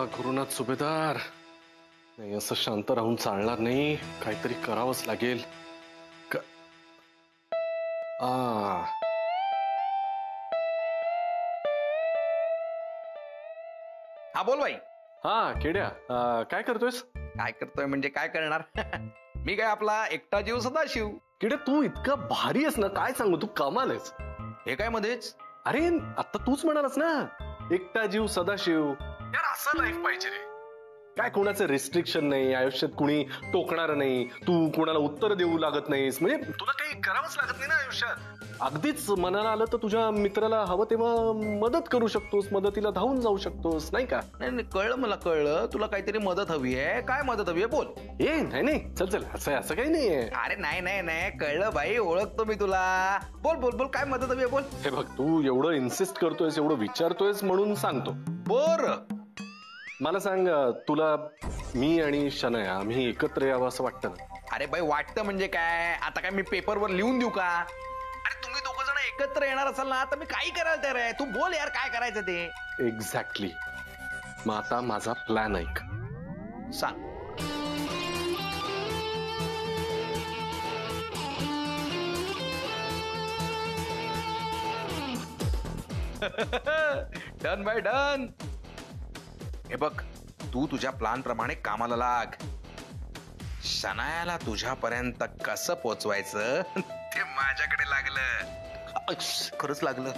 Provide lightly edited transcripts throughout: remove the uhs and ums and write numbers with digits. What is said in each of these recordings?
गुरुनाथ सुभेदार, नाही असं शांत राहून चालणार नाही, काहीतरी करावंच लागेल. हा बोल भाई. हा केड्या, काय करतोयस? काय करतोय म्हणजे काय करणार? मी काय आपला एकटा जीव सदाशिव. केड्या तू इतका भारी आहेस ना, काय सांगू, तू कमाल आहेस. हे काय मध्येच? अरे आता तूच म्हणालास ना, एकटा जीव सदाशिव. यार असं लाईफ पाहिजे रे. काय कोणाचं रिस्ट्रिक्शन नाही आयुष्यात, कुणी टोकणार नाही, तू कोणाला उत्तर देऊ लागत नाहीस, म्हणजे तुला काही करावंच लागत नाही ना आयुष्यात. अगदीच मनाला आलं तर तुझ्या मित्राला हवं तेव्हा मदत करू शकतोस, मदतीला धावून जाऊ शकतोस, नाही का? नाही कळलं, मला कळलं. तुला काहीतरी मदत हवी आहे. काय मदत हवी आहे बोल. नाही चल चल, असं काही नाहीये. अरे नाही कळलं भाई, ओळखतो मी तुला. बोल बोल बोल, काय मदत हवी आहे बोल. हे बघ, तू एवढं इन्सिस्ट करतोयस, एवढं विचारतोयस म्हणून सांगतो. बर मला सांग, तुला मी आणि शनया आम्ही एकत्र यावं असं वाटतं ना? अरे बाई वाटतं म्हणजे काय? आता काय मी पेपरवर लिहून देऊ का? अरे तुम्ही दोघं जण एकत्र येणार असाल ना, तर मी काही करायला तयार आहे. तू बोल यार, काय करायचं ते. एक्झॅक्टली. मग आता माझा प्लॅन ऐक. सांग. Done by done. हे बघ, तू तुझ्या प्लॅन प्रमाणे कामाला लाग. शनायाला तुझ्यापर्यंत कसं पोचवायचं ते माझ्याकडे लागलं. खरंच लागलं.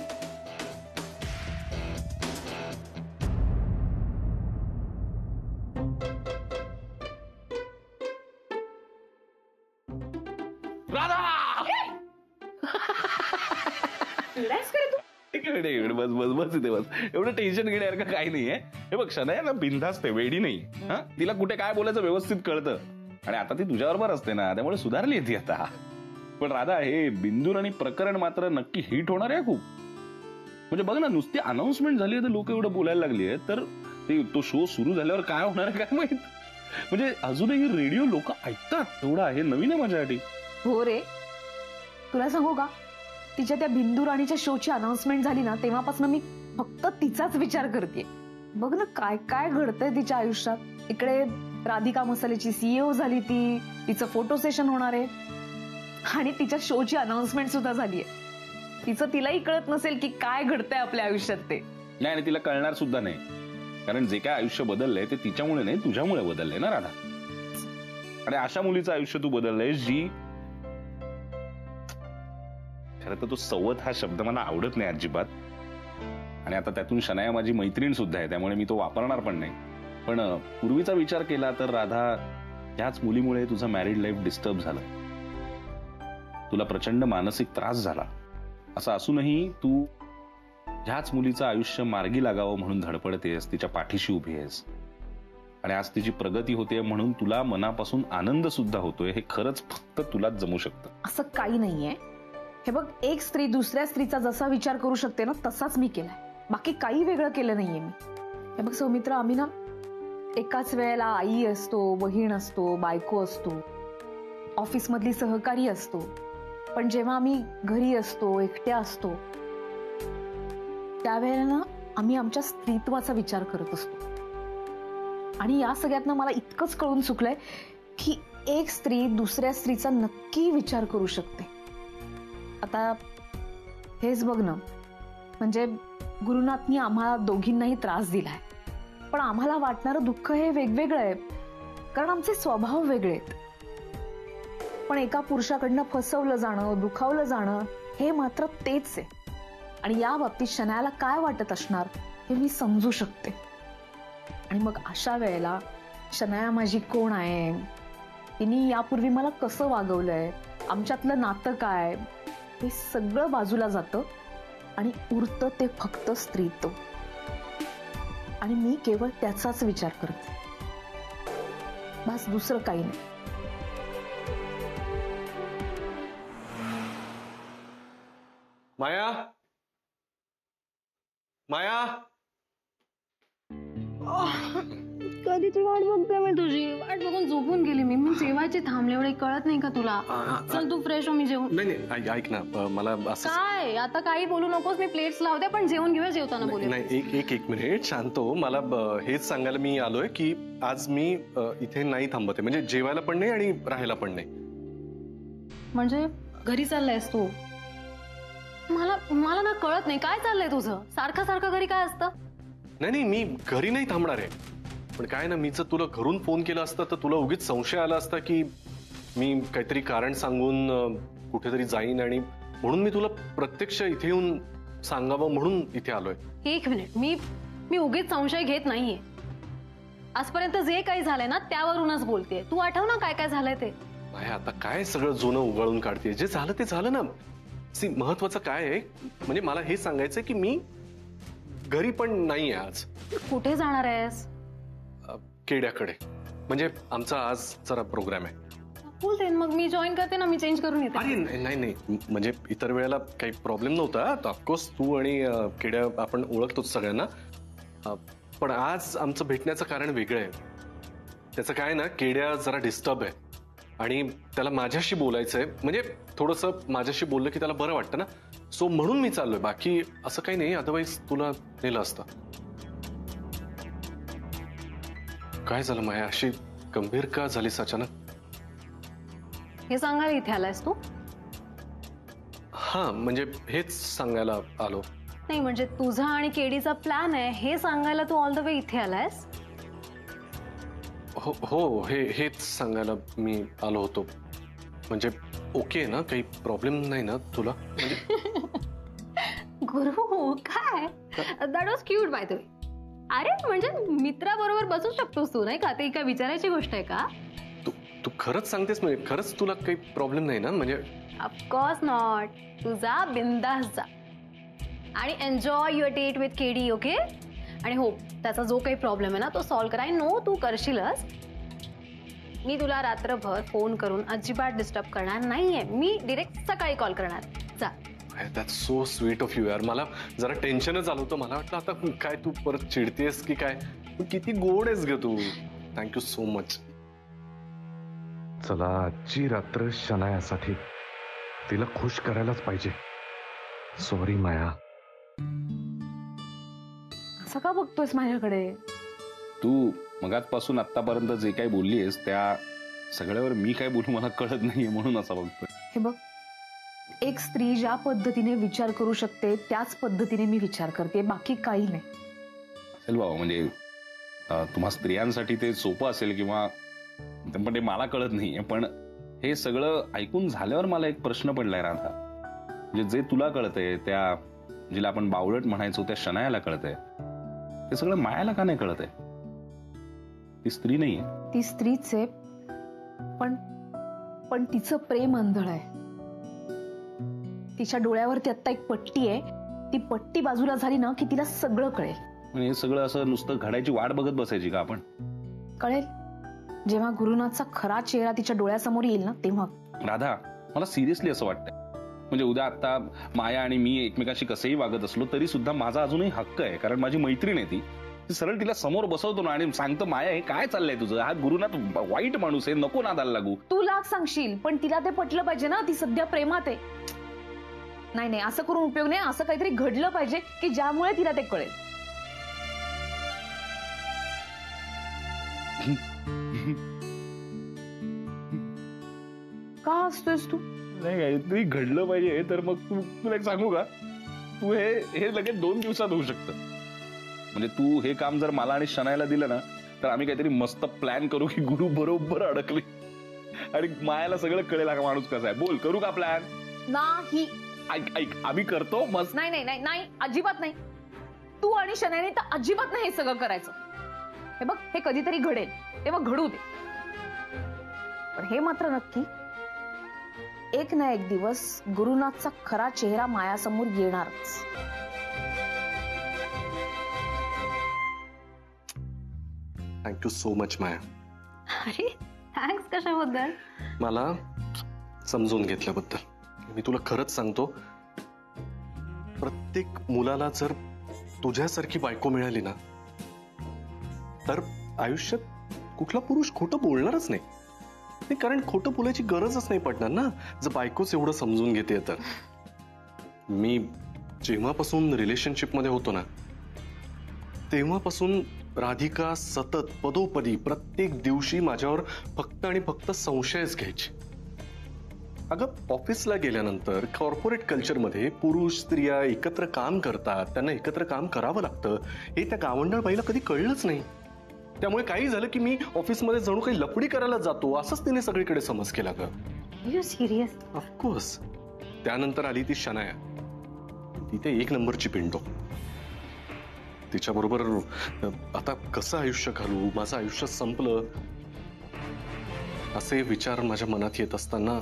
बस बस बस इथे बस. एवढं टेन्शन घेण्यासारखं काही नाहीये. हे बघ, शनाया ना बिनधास्त आहे, वेडी नाही. हा, तिला कुठे काय बोलायचं व्यवस्थित कळतं. आणि आता ती तुझ्याबरोबर असते ना, त्यामुळे सुधारली ती आता. पण राधा, हे बिंदूर आणि प्रकरण मात्र नक्की हिट होणार आहे खूप. म्हणजे बघ ना, नुसती अनाउन्समेंट झाली तर लोक एवढं बोलायला लागली आहे, तर ते तो शो सुरू झाल्यावर काय होणार आहे काय माहित. म्हणजे अजूनही रेडिओ लोक ऐकतात एवढं आहे, नवीन आहे माझ्यासाठी. हो रे, तुला सांगू का, तिच्या त्या बिंदू राणीच्या शोची अनाउन्समेंट झाली ना, तेव्हापासून मी फक्त तिचाच विचार करते. बघ ना काय काय घडतंय तिच्या आयुष्यात. इकडे राधिका मसालेची सीईओ झाली ती, तिचं फोटो सेशन होणार आहे आणि तिच्या शोची अनाउन्समेंट सुद्धा झालीये. तिचं तिलाही कळत नसेल की काय घडतंय आपल्या आयुष्यात ते. नाही, आणि तिला कळणार सुद्धा नाही, कारण जे काय आयुष्य बदललंय ते तिच्यामुळे नाही, तुझ्यामुळे बदललंय ना राधा. आणि अशा मुलीचं आयुष्य तू बदललंय जी, खरं तर तो सवत हा शब्द मला आवडत नाही अजिबात. आणि आता त्यातून शनाया माझी मैत्रीण सुद्धा आहे, त्यामुळे मी तो वापरणार पण नाही. पण पूर्वीचा विचार केला तर राधा, ह्याच मुलीमुळे तुझं मॅरिड लाईफ डिस्टर्ब झालं, तुला प्रचंड मानसिक त्रास झाला. असं असूनही तू ह्याच मुलीचं आयुष्य मार्गी लागावं म्हणून धडपडतेस, तिच्या पाठीशी उभी आहेस. आणि आज तिची प्रगती होते म्हणून तुला मनापासून आनंद सुद्धा होतोय. हे खरंच फक्त तुलाच जमू शकतं. असं काही नाहीये. हे बघ, एक स्त्री दुसऱ्या स्त्रीचा जसा विचार करू शकते ना, तसाच मी केलाय. बाकी काही वेगळं केलं नाहीये मी. हे बघ सौमित्र, आम्ही ना एकाच वेळेला आई असतो, बहीण असतो, बायको असतो, ऑफिस मधली सहकारी असतो. पण जेव्हा आम्ही घरी असतो, एकट्या असतो, त्यावेळेला ना आम्ही आमच्या स्त्रीत्वाचा विचार करत असतो. आणि या सगळ्यातनं मला इतकंच कळून चुकलंय की एक स्त्री दुसऱ्या स्त्रीचा नक्की विचार करू शकते. आता हेच बघ ना, म्हणजे गुरुनाथनी आम्हाला दोघींनाही त्रास दिलाय, पण आम्हाला वाटणारं दुःख हे वेगवेगळं आहे, कारण आमचे स्वभाव वेगळे आहेत. पण एका पुरुषाकडनं फसवलं जाणं, दुखावलं जाणं हे मात्र तेच आहे. आणि या बाबतीत शनायाला काय वाटत असणार हे मी समजू शकते. आणि मग अशा वेळेला शनाया माझी कोण आहे, तिने यापूर्वी मला कसं वागवलंय, आमच्यातलं नातं काय, हे सगळं बाजूला जातं आणि उरतं ते फक्त स्त्रीत्व. आणि मी केवळ त्याचाच विचार करते, बस दुसरं काही नाही. माया, माया, कधीची वाट बघते मी तुझी. वाट बघून झोपून गेली मी. जेवायची थांबले एवढे कळत नाही का तुला? चल तू फ्रेश हो, मी जेवून. नाही ऐक ना, मला असं काय आता काही बोलू नकोस. मी प्लेट्स लावते पण जेवण घेऊया, जेवताना बोलू. नाही, एक मिनिट शांत हो. मला हेच सांगायला मी आलोय की आज मी इथे नाही थांबते, म्हणजे जेवायला पण नाही आणि राहायला पण नाही. म्हणजे घरी चाललायस तू? मला ना कळत नाही काय चाललंय तुझं. सारखं सारखं घरी काय असतं? नाही, मी घरी नाही थांबणार आहे. पण काय ना, मी जर तुला घरून फोन केला असता तर तुला उगीच संशय आला असता की मी काहीतरी कारण सांगून कुठेतरी जाईन, आणि म्हणून मी तुला प्रत्यक्ष इथे येऊन सांगावं म्हणून इथे आलोय. एक मिनिट, मी उगीच संशय घेत नाहीये. आजपर्यंत जे काही झालंय ना त्यावरूनच बोलतेय. तू आठव ना काय काय झालंय ते. आता काय सगळं जुनं उगाळून काढते. जे झालं ते झालं ना. महत्वाचं काय आहे, म्हणजे मला हे सांगायचंय की मी घरी पण नाहीये आज. कुठे जाणार आहेस? केड्याकडे. म्हणजे आमचा आज जरा प्रोग्राम आहे. बोलते मग मी जॉईन करते ना, मी चेंज करून येते. अरे नाही, म्हणजे इतर वेळेला काही प्रॉब्लेम नव्हता. ऑफकोर्स तू आणि केड्या आपण ओळखतोच सगळ्यांना. पण आज आमचं भेटण्याचं कारण वेगळं आहे. त्याचं काय ना, केड्या जरा डिस्टर्ब आहे आणि त्याला माझ्याशी बोलायचंय. म्हणजे थोडंसं माझ्याशी बोललं की त्याला बरं वाटतं ना. सो म्हणून मी चाललोय, बाकी असं काही नाही. अदरवाईज तुला नेलं असतं. काय झालं माया, अशी गंभीर का झालीस अचानक? हे सांगायला इथे आलायस तू? हा, म्हणजे हेच सांगायला आलो. नाही म्हणजे तुझा आणि केडीचा प्लॅन आहे हे सांगायला तू ऑल द वे इथे आलायस? हो, हेच सांगायला मी आलो होतो. म्हणजे ओके ना, काही प्रॉब्लेम नाही ना तुला? गुरु काय, that was cute by the way. अरे म्हणजे मित्राबरोबर बसू शकतोस तू, नाही का? ते काय विचारायची गोष्ट आहे का? तू खरंच सांगतेस? म्हणजे खरंच तुला काही प्रॉब्लेम नाही ना? म्हणजे ऑफकोर्स नॉट. तू जा, बिंदास जा आणि enjoy your date with KD. Okay? आणि हो, त्याचा जो काही प्रॉब्लेम आहे ना तो सॉल्व्ह करा. नो तू करशीलच. मी तुला रात्रभर फोन करून अजिबात डिस्टर्ब करणार नाहीये. मी डिरेक्ट सकाळी कॉल करणार. जा. That's so sweet of you यार. मला जरा टेन्शनच आलं होतं. मला वाटलं आता काय तू परत चिडतेस की काय. किती गोड आहेस ग तू. Thank you so much. चला, आजची रात्र शनायासाठी. तिला खुश करायलाच पाहिजे. सॉरी माया. असं का बघतोयस माझ्याकडे? तू मगाचपासून आतापर्यंत जे काही बोललीयस त्या सगळ्यावर मी काय बोलू मला कळत नाहीये, म्हणून असं बघतोय. हे बघ, एक स्त्री ज्या पद्धतीने विचार करू शकते त्याच पद्धतीने मी विचार करते, बाकी काही नाही. असेल बाबा, म्हणजे तुम्हा स्त्रियांसाठी ते सोपं असेल किंवा पण ते मला कळत नाहीये. पण हे सगळं ऐकून झाल्यावर मला एक प्रश्न पडलाय राधा. म्हणजे जे तुला कळतंय, त्या जिला आपण बावळट म्हणायचो त्या शनायाला कळतंय, ते सगळं मायाला का नाही कळतंय? ती स्त्री नाहीये. ती स्त्रीच आहे, पण तिचं प्रेम आंधळ आहे. तिच्या डोळ्यावरती आता एक पट्टी आहे. ती पट्टी बाजूला झाली ना की तिला सगळं कळेल. म्हणजे हे सगळं असं नुसतं घडायची वाट बघत बसायची का आपण? कळेल जेव्हा गुरुनाथचा खरा चेहरा तिच्या डोळ्यासमोर येईल ना तेव्हा. राधा, मला सिरियसली असं वाटतंय. म्हणजे उद्या आता माया आणि मी एकमेकाशी कसंही वागत असलो तरी सुद्धा माझा अजूनही हक्क आहे, कारण माझी मैत्रीण आहे ती. सरळ तिला समोर बसवतो ना आणि सांगतो, माया हे काय चाललंय तुझं? हा गुरुनाथ वाईट माणूस आहे, नको नादाला लागू. तू लाख सांगशील पण तिला ते पटलं पाहिजे ना. ती सध्या प्रेमात आहे. नाही, असं करून उपयोग नाही. असं काहीतरी घडलं पाहिजे की ज्यामुळे तिला ते कळेल. का हसतोयस तू? नाही, काहीतरी घडलं पाहिजे तर मग तुला एक सांगू का? तू हे लगेच 2 दिवसात होऊ शकतं. म्हणजे तू हे काम जर मला आणि शनायला दिलं ना तर आम्ही काहीतरी मस्त प्लॅन करू की गुरु बरोबर अडकले आणि मायाला सगळं कळेल हा माणूस कसा आहे. बोल, करू का प्लॅन? नाही. ऐक आम्ही करतो मस्त. नाही, अजिबात नाही. तू आणि शनायाने तर अजिबात नाही हे सगळं करायचं. हे बघ, हे कधीतरी घडेल तेव्हा घडू दे. पण हे मात्र नक्की, एक ना एक दिवस गुरुनाथचा खरा चेहरा मायासमोर येणारच. थँक्यू सो मच माया. अरे थँक्स कशाबद्दल? मला समजून घेतल्याबद्दल. मी तुला खरंच सांगतो, प्रत्येक मुलाला जर तुझ्यासारखी बायको मिळाली ना तर आयुष्यात कुठला पुरुष खोटं बोलणारच नाही, कारण खोटं बोलायची गरजच नाही पडणार ना जर बायकोच एवढं समजून घेते तर. मी जेव्हापासून रिलेशनशिप मध्ये होतो ना तेव्हापासून राधिका सतत पदोपदी प्रत्येक दिवशी माझ्यावर फक्त आणि फक्त संशयच घ्यायची. अगं ऑफिसला गेल्यानंतर कॉर्पोरेट कल्चरमध्ये पुरुष स्त्रिया एकत्र काम करतात, त्यांना एकत्र काम करावं लागतं हे त्या गावंढळ बाईला कधी कळलंच नाही. त्यामुळे काही झालं की मी ऑफिसमध्ये जणू काही लफडी करायला जातो असंच तिने सगळीकडे समज केला ग. You serious? ऑफकोर्स. त्यानंतर आली ती शनाया, तिथे एक नंबरची पिंटो. तिच्याबरोबर आता कसं आयुष्य घालू, माझं आयुष्य संपलं असे विचार माझ्या मनात येत असताना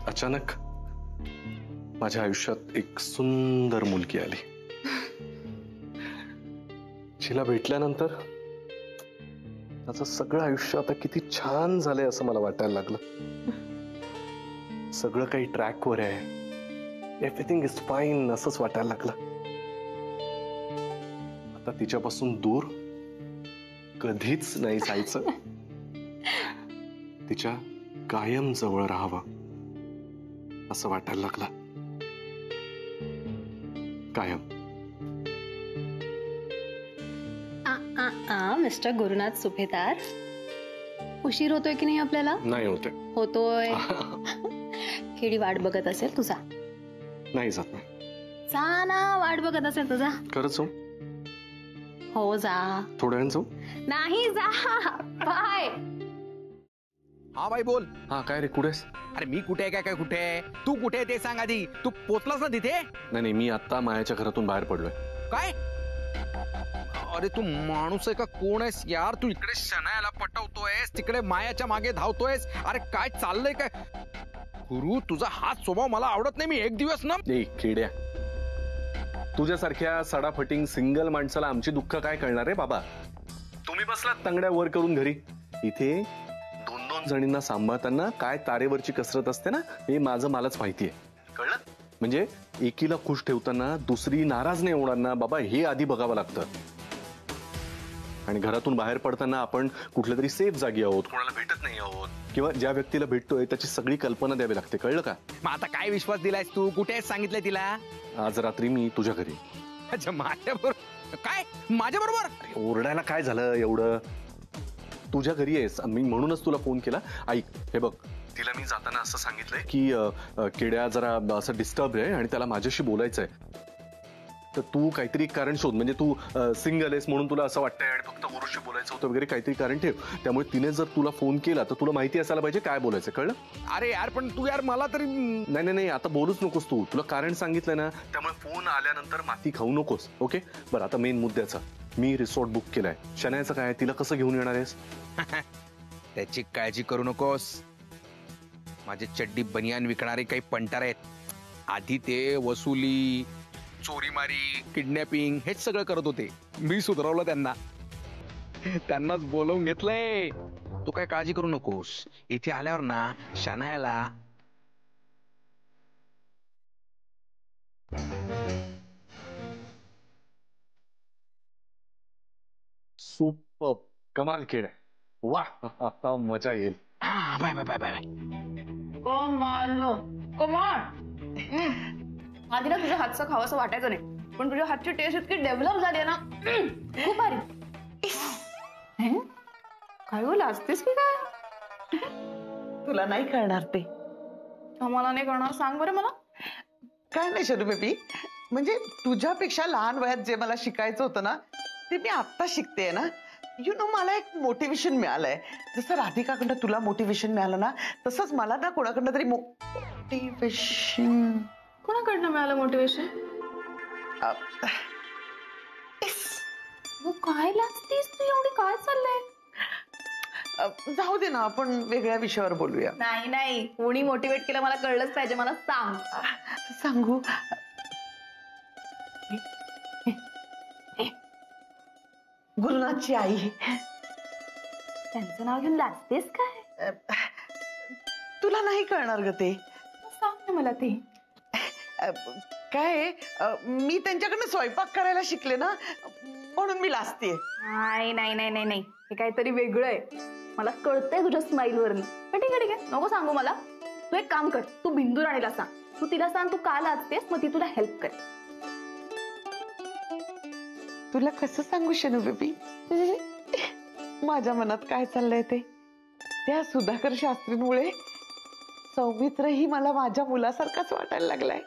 अचानक माझ्या आयुष्यात एक सुंदर मुलगी आली. जिला भेटल्यानंतर माझं सगळं आयुष्य आता किती छान झालंय असं मला वाटायला लागलं. सगळं काही ट्रॅकवर आहे, एव्हरीथिंग इज फाईन असंच वाटायला लागलं. आता तिच्यापासून दूर कधीच नाही जायचं, तिच्या कायम जवळ राहावं असं वाटायला लागलं. कायम. मिस्टर गुरुनाथ सुभेदार, उशीर होतोय की नाही आपल्याला? नाही होते. होतोय. खेडी वाट बघत असेल तुझा. नाही जात नाही. जा ना, वाट बघत असेल तुझा. खरंच हो? हो जा. थोड्या वेळ जाऊ? नाही जा. बाय. हा बाई बोल. हा काय रे, कुठेस? अरे मी कुठे आहे, काय कुठे आहे, तू कुठे आहे ते सांग आधी. तू पोचलास ना तिथे? नाही मी आता मायाच्या घरातून बाहेर पडलोय. काय? अरे तू माणूस आहे का कोण आहेस यार? तू इकडे शनायाला पटवतोयस, तिकडे मायाच्या मागे धावतोयस. अरे काय चाललंय काय? गुरु, तुझा हाच स्वभाव मला आवडत नाही. मी एक दिवस ना ए खेड्या, तुझ्यासारख्या सडाफटिंग सिंगल माणसाला आमची दुःख काय कळणार रे बाबा? तुम्ही बसलात तंगड्या वर करून घरी. इथे दोन दोन जणींना सांभाळताना काय तारेवरची कसरत असते ना, हे माझं मलाच माहितीये. कळलं? म्हणजे एकीला खुश ठेवताना दुसरी नाराज नाही होणार ना बाबा, हे आधी बघावं लागतं. आणि घरातून बाहेर पडताना आपण कुठल्या तरी सेफ जागी आहोत, कोणाला भेटत नाही आहोत, किंवा ज्या व्यक्तीला भेटतोय त्याची सगळी कल्पना द्यावी लागते. कळलं का? मग आता काय विश्वास दिलायस तू? कुठे आहेस सांगितलंय तिला? आज रात्री मी तुझ्या घरी. अच्छा, माझ्या बरोबर? काय माझ्या बरोबर? ओरडायला काय झालं एवढं? तुझ्या घरी आहेस मी म्हणूनच तुला फोन केला. ऐक, हे बघ, तिला मी जाताना असं सांगितलंय की किड्या जरा असं डिस्टर्ब आहे आणि त्याला माझ्याशी बोलायचंय. तर तू काहीतरी कारण शोध. म्हणजे तू सिंगल आहेस म्हणून तुला असं वाटतंय आणि फक्त गुरुशी बोलायचं होतं वगैरे काहीतरी कारण ठेव. त्यामुळे तिने जर तुला फोन केला तर तुला माहिती असायला पाहिजे काय बोलायचं. कळलं? अरे यार पण तू यार मला तरी. नाही आता बोलूच नकोस तू. तुला कारण सांगितलंय ना, त्यामुळे फोन आल्यानंतर माती खाऊ नकोस. ओके? बरं, आता मेन मुद्द्याचा. मी रिसॉर्ट बुक केलाय. शनायाचं काय? तिला कसं घेऊन येणार आहेस? त्याची काळजी करू नकोस. माझे चड्डी बनियान विकणारे काही पंटार आहेत. आधी ते वसुली, चोरीमारी, किडनॅपिंग हेच सगळं करत होते. मी सुधारवलं त्यांना. त्यांनाच बोलवून घेतलंय. तू काय काळजी करू नकोस. इथे आल्यावर ना शनायाला सुपर, कमाल केलं. वा, आता मजा येईल. Bye bye bye bye. आधी ना तुझ्या हातचं खावं असं वाटायचं नाही, पण तुझ्या हातची टेस्ट इतकी डेव्हलप झाली आहे ना, खूप भारी. काय हो, लाजतेस की काय? तुला नाही कळणार ते. आम्हाला नाही कळणार? सांग बरं मला. काय नाही शरू बेबी, म्हणजे तुझ्यापेक्षा लहान वयात जे मला शिकायचं होतं ना ते मी आता शिकतेय ना. यु नो, मला एक मोटिवेशन मिळालंय. जसं राधिकाकडनं तुला मोटिवेशन मिळालं ना, तसंच मला ना कोणाकडनं तरी मोटिवेशन. कोणाकडनं मिळालं मोटिवेशन? काय लाजतेस तू एवढी? काय चाललंय? जाऊ दे ना, आपण वेगळ्या विषयावर बोलूया. नाही, कोणी मोटिवेट केलं मला कळलंच पाहिजे. मला सांग. सांगू? गुरुनाथची आई. त्यांचं नाव घेऊन लाजतेस काय? तुला नाही कळणार ग ते. सांग ना मला ते. काय मी त्यांच्याकडनं स्वयंपाक करायला शिकले ना, म्हणून मी लाजतेय. नाही नाही नाही नाही नाही, हे काहीतरी वेगळं आहे. मला कळतंय तुझ्या स्माईलवरनं. पण ठीक आहे ठीक आहे, नको सांगू मला. तू एक काम कर, तू बिंदू राणीला सांग. तू तिला सांग तू का लाजतेस, मग ती तुला हेल्प कर. तुला कसं सांगू शनू बेबी माझ्या मनात काय चाललंय ते. त्या सुधाकर शास्त्रींमुळे सौमित्रही मला माझ्या मुलासारखाच वाटायला लागलाय.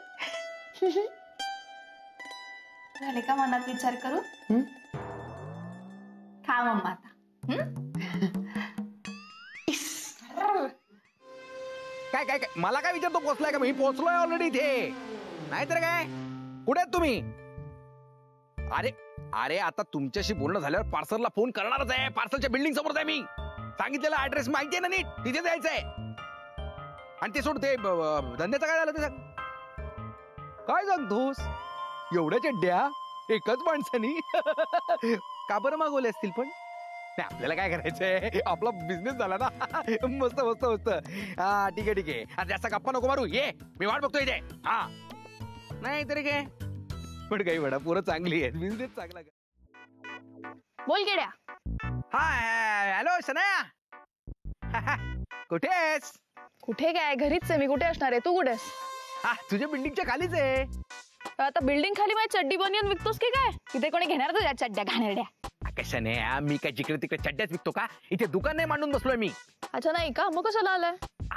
झाले का मनात विचार करून? खा मम्मा आता. काय काय काय मला काय विचारतो, पोचलाय का? मी पोचलोय ऑलरेडी इथे. नाहीतर काय, कुठे आहेत तुम्ही? अरे अरे आता तुमच्याशी बोलणं झाल्यावर पार्सलला फोन करणारच आहे. पार्सलच्या बिल्डिंग समोर आहे मी. सांगितलेला ऍड्रेस माहिती आहे ना नीट, तिथे जायचंय. आणि ते सोड, ते धंद्याचं काय झालं ते सांग. काय सांगतोस? एवढ्या चड्ड्या एकच माणसानी का बरं मागवले असतील? पण नाही, आपल्याला काय करायचंय, आपला बिझनेस झाला ना. मस्त मस्त मस्त. हा ठीक आहे ठीक आहे. आता जास्त गप्पा नको मारू, ये मी वाट बघतोय इथे. हा नाही तरी काय, पण काही वेळा पोरं चांगली आहे, बिझनेस चांगला. बोल गेड्या. हा हॅलो सनया, कुठे आहेस? कुठे काय, घरीच आहे मी. कुठे असणार आहे, तू कुठेस? हा तुझ्या बिल्डिंगच्या खालीच आहे. आता बिल्डिंग खाली माझी चड्डी बनियन विकतोस की काय? तिथे कोणी घेणार तुझ्या चड्ड्या घाणेरड्या? कशाने, मी काय जिकडे तिकडे चड्ड्याच विकतो का? इथे दुकान नाही मांडून बसलोय मी. अच्छा नाही का, मग कशाला आलाय?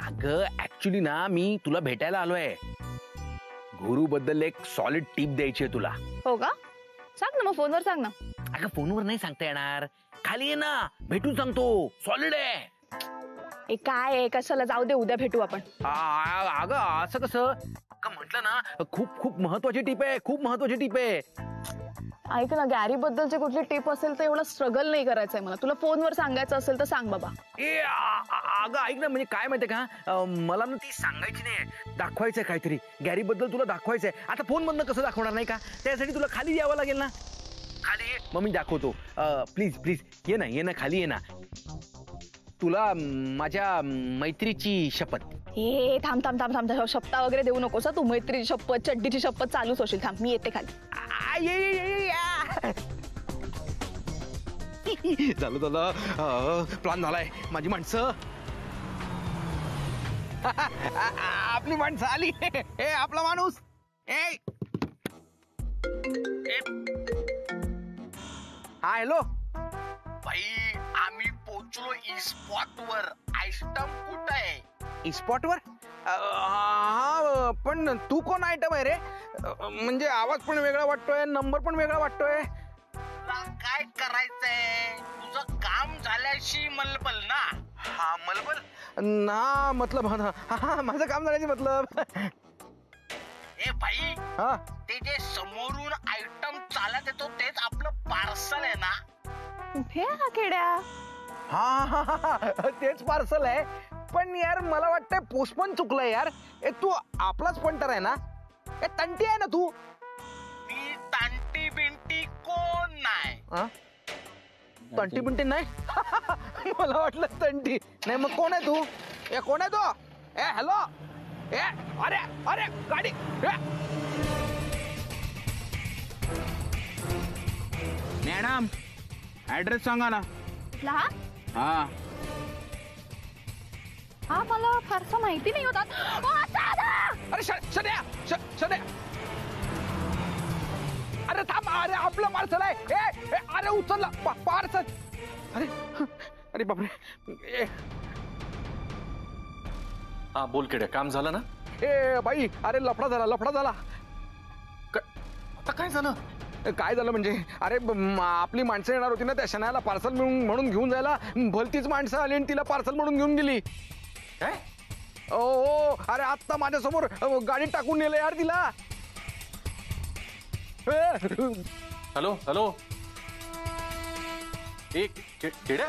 अगं ऍक्च्युली ना, मी तुला भेटायला आलोय. गुरु बद्दल एक सॉलिड टिप द्यायची आहे तुला. हो का? सांग ना, मग फोनवर सांग ना. अगं फोनवर नाही सांगता येणार, खाली ये ना, भेटून सांगतो. सॉलिड आहे. ए काय आहे, कशाला, जाऊ दे, उद्या भेटू आपण. अगं असं कसं, म्हटलं ना, खूप खूप महत्वाची टिप आहे, खूप महत्वाची टिप आहे. ऐक ना, गॅरी बद्दलची कुठली टिप असेल तर एवढा स्ट्रगल नाही करायचंय मला. तुला फोनवर सांगायचं असेल तर सांग बाबा. अगं ऐक ना, म्हणजे काय माहितीये का, मला ना ती सांगायची नाही, दाखवायचंय काहीतरी. गॅरी बद्दल तुला दाखवायचंय. आता फोन मधनं कसं दाखवणार नाही का, त्यासाठी तुला खाली यावं लागेल ना. खाली ये, मग मी दाखवतो. प्लीज प्लीज ये ना खाली ये ना. तुला माझ्या मैत्रीची शपथ. हे थांब थांब थांब थांब, शपथा वगैरे देऊ नकोस. तू मैत्रीची शपथ, चड्डीची शपथ चालूच होशील. थांब, मी येते खाली. झालं झालं, प्लॅन झालाय. माझी माणसं, आपली माणसं आली. ए आपला माणूस. हा हॅलो भाई, आम्ही पोहोचलो स्पॉट वर. आयटम कुठं आहे? स्पॉट वर? हा पण तू कोण आयटम आहे रे? म्हणजे आवाज पण वेगळा वाटतोय, नंबर पण वेगळा वाटतोय. काय करायचंय, तुझं काम झाल्याशी मलबल ना. हा मलबल ना, मतलब हा माझं काम झाल्याशी मतलब. ए भाई, हा ते जे समोरून आयटम चालत येतो तेच आपलं पार्सल आहे ना? कुठे हा खेड्या? हा तेच पार्सल आहे. पण यार मला वाटतंय पोस्टमन चुकलंय यार. तू आपलाच पंटर आहे ना? तंटी आहे ना तू? मी तंटी बिंटी कोण नाही. तंटी बिंटी नाही? मला वाटलं तंटी नाही. मग कोण आहे तू? कोण आहे तो? हॅलो, अरे अरे गाडी. मॅडम ऍड्रेस सांगा ना. हा हा मला फारसा माहिती नाही होता. अरे सध्या अरे थांब, अरे आपलं पार्सल आहे. अरे उचलला पार्सल. अरे अरे बापरे. हा बोल केड्या, काम झालं ना? बाई, अरे लफडा झाला. आता काय झालं? काय झालं म्हणजे, अरे आपली माणसं येणार होती ना त्या शनायाला पार्सल म्हणून घेऊन जायला. भलतीच माणसं आली आणि तिला पार्सल म्हणून घेऊन गेली. काय? ओ अरे आत्ता माझ्यासमोर गाडी टाकून नेलं यार तिला. Hello hello, Kedya,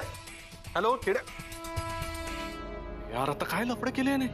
hello Kedya. यार आता काय लफडं केले याने?